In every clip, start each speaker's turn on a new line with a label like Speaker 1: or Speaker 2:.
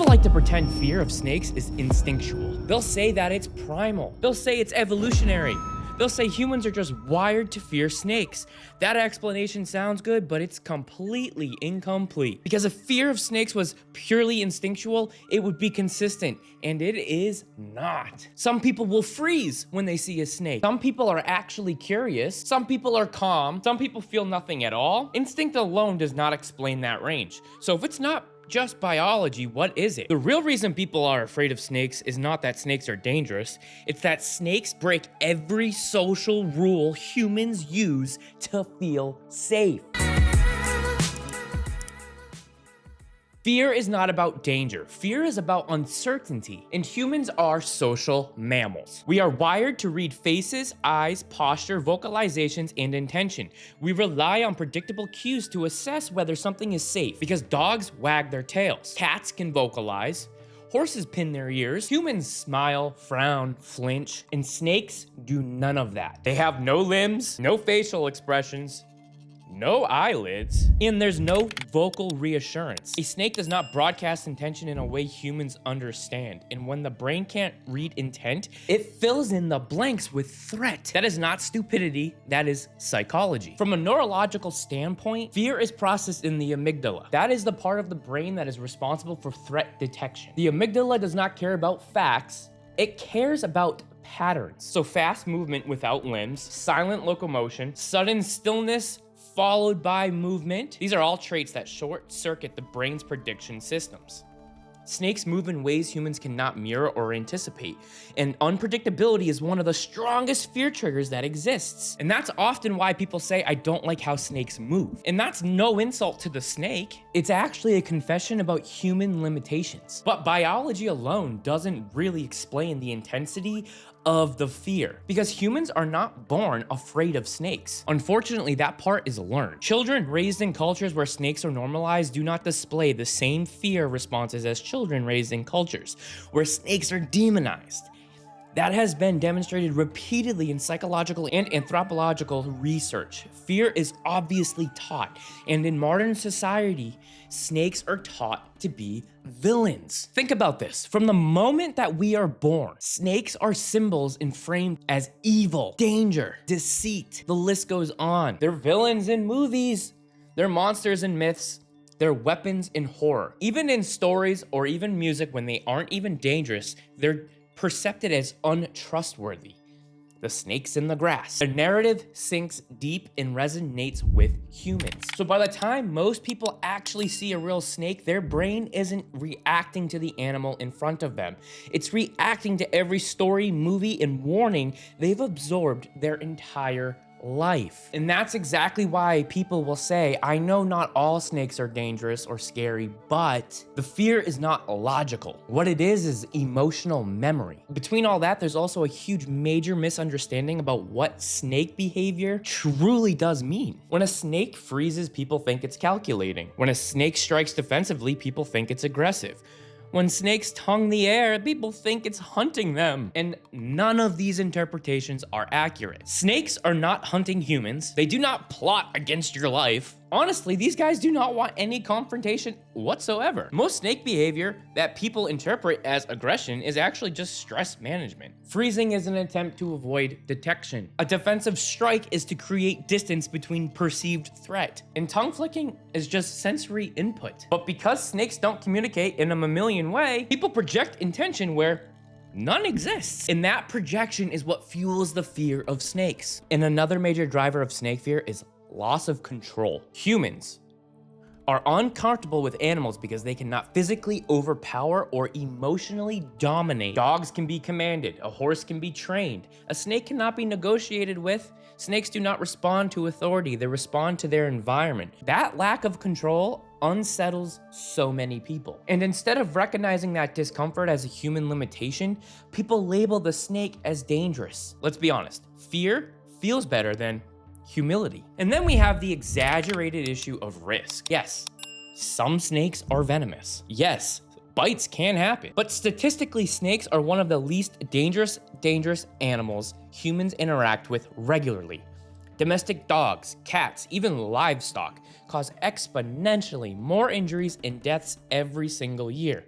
Speaker 1: People like to pretend fear of snakes is instinctual. They'll say that it's primal. They'll say it's evolutionary. They'll say humans are just wired to fear snakes. That explanation sounds good, but it's completely incomplete. Because if fear of snakes was purely instinctual, it would be consistent, and it is not. Some people will freeze when they see a snake. Some people are actually curious. Some people are calm. Some people feel nothing at all. Instinct alone does not explain that range. So if it's not just biology, what is it? The real reason people are afraid of snakes is not that snakes are dangerous, it's that snakes break every social rule humans use to feel safe. Fear is not about danger. Fear is about uncertainty. And humans are social mammals. We are wired to read faces, eyes, posture, vocalizations, and intention. We rely on predictable cues to assess whether something is safe because dogs wag their tails. Cats can vocalize. Horses pin their ears. Humans smile, frown, flinch, and snakes do none of that. They have no limbs, no facial expressions, no eyelids, and there's no vocal reassurance. A snake does not broadcast intention in a way humans understand, and when the brain can't read intent, it fills in the blanks with threat. That is not stupidity, that is psychology. From a neurological standpoint, fear is processed in the amygdala. That is the part of the brain that is responsible for threat detection. The amygdala does not care about facts, it cares about patterns. So fast movement without limbs, silent locomotion, sudden stillness, followed by movement. These are all traits that short-circuit the brain's prediction systems. Snakes move in ways humans cannot mirror or anticipate, and unpredictability is one of the strongest fear triggers that exists. And that's often why people say, I don't like how snakes move. And that's no insult to the snake. It's actually a confession about human limitations. But biology alone doesn't really explain the intensity of the fear, because humans are not born afraid of snakes. Unfortunately, that part is learned. Children raised in cultures where snakes are normalized do not display the same fear responses as children raised in cultures where snakes are demonized. That has been demonstrated repeatedly in psychological and anthropological research. Fear is obviously taught, and in modern society, snakes are taught to be villains. Think about this. From the moment that we are born, snakes are symbols and framed as evil, danger, deceit. The list goes on. They're villains in movies. They're monsters in myths. They're weapons in horror. Even in stories or even music, when they aren't even dangerous, they're perceived as untrustworthy. The snakes in the grass. The narrative sinks deep and resonates with humans. So by the time most people actually see a real snake, their brain isn't reacting to the animal in front of them. It's reacting to every story, movie, and warning they've absorbed their entire life. And that's exactly why people will say, I know not all snakes are dangerous or scary, but the fear is not logical. What it is emotional memory. Between all that, there's also a huge major misunderstanding about what snake behavior truly does mean. When a snake freezes, people think it's calculating. When a snake strikes defensively, people think it's aggressive. When snakes tongue the air, people think it's hunting them. And none of these interpretations are accurate. Snakes are not hunting humans. They do not plot against your life. Honestly, these guys do not want any confrontation whatsoever. Most snake behavior that people interpret as aggression is actually just stress management. Freezing is an attempt to avoid detection. A defensive strike is to create distance between perceived threat. And tongue flicking is just sensory input. But because snakes don't communicate in a mammalian way, people project intention where none exists. And that projection is what fuels the fear of snakes. And another major driver of snake fear is loss of control. Humans are uncomfortable with animals because they cannot physically overpower or emotionally dominate. Dogs can be commanded, a horse can be trained, a snake cannot be negotiated with. Snakes do not respond to authority, they respond to their environment. That lack of control unsettles so many people. And instead of recognizing that discomfort as a human limitation, people label the snake as dangerous. Let's be honest, fear feels better than humility. And then we have the exaggerated issue of risk. Yes, some snakes are venomous. Yes, bites can happen. But statistically, snakes are one of the least dangerous animals humans interact with regularly. Domestic dogs, cats, even livestock cause exponentially more injuries and deaths every single year.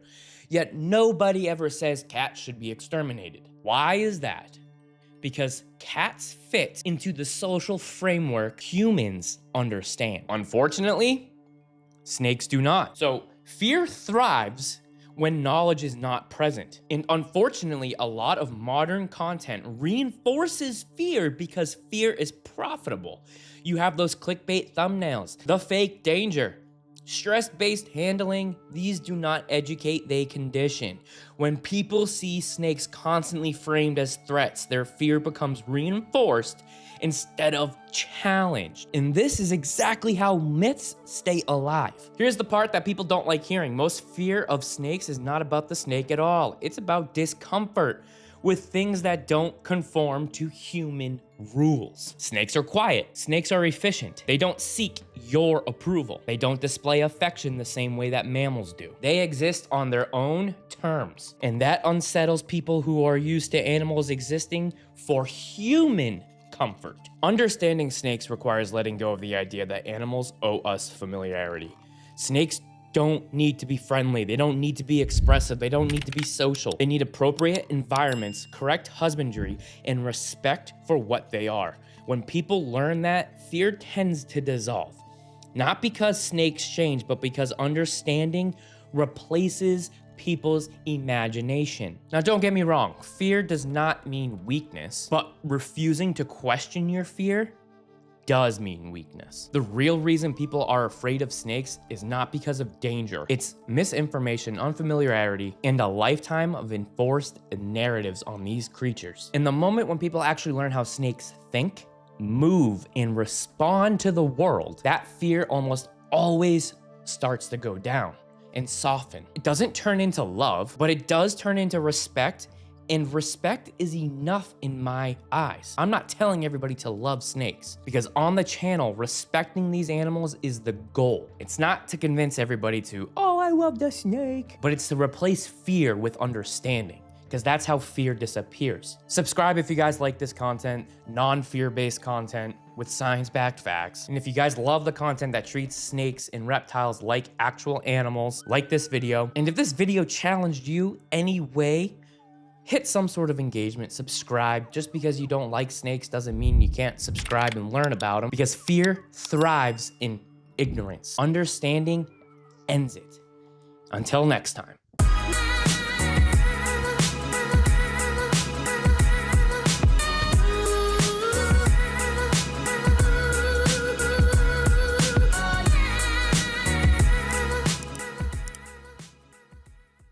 Speaker 1: Yet nobody ever says cats should be exterminated. Why is that? Because cats fit into the social framework humans understand. Unfortunately, snakes do not. So fear thrives when knowledge is not present. And unfortunately, a lot of modern content reinforces fear because fear is profitable. You have those clickbait thumbnails, the fake danger, stress-based handling. These do not educate, they condition. When people see snakes constantly framed as threats, their fear becomes reinforced instead of challenged. And this is exactly how myths stay alive. Here's the part that people don't like hearing. Most fear of snakes is not about the snake at all. It's about discomfort with things that don't conform to human rules. Snakes are quiet. Snakes are efficient. They don't seek your approval. They don't display affection the same way that mammals do. They exist on their own terms. And that unsettles people who are used to animals existing for human comfort. Understanding snakes requires letting go of the idea that animals owe us familiarity. Snakes don't need to be friendly. They don't need to be expressive. They don't need to be social. They need appropriate environments, correct husbandry, and respect for what they are. When people learn that, fear tends to dissolve. Not because snakes change, but because understanding replaces people's imagination. Now, don't get me wrong, fear does not mean weakness, but refusing to question your fear does mean weakness. The real reason people are afraid of snakes is not because of danger. It's misinformation, unfamiliarity, and a lifetime of enforced narratives on these creatures. In the moment when people actually learn how snakes think, move, and respond to the world, that fear almost always starts to go down and soften. It doesn't turn into love, but it does turn into respect, and respect is enough in my eyes. I'm not telling everybody to love snakes, because on the channel, respecting these animals is the goal. It's not to convince everybody to, oh, I love the snake, but it's to replace fear with understanding, because that's how fear disappears. Subscribe if you guys like this content, non-fear-based content with science-backed facts. And if you guys love the content that treats snakes and reptiles like actual animals, like this video. And if this video challenged you anyway, hit some sort of engagement, subscribe. Just because you don't like snakes doesn't mean you can't subscribe and learn about them, because fear thrives in ignorance. Understanding ends it. Until next time.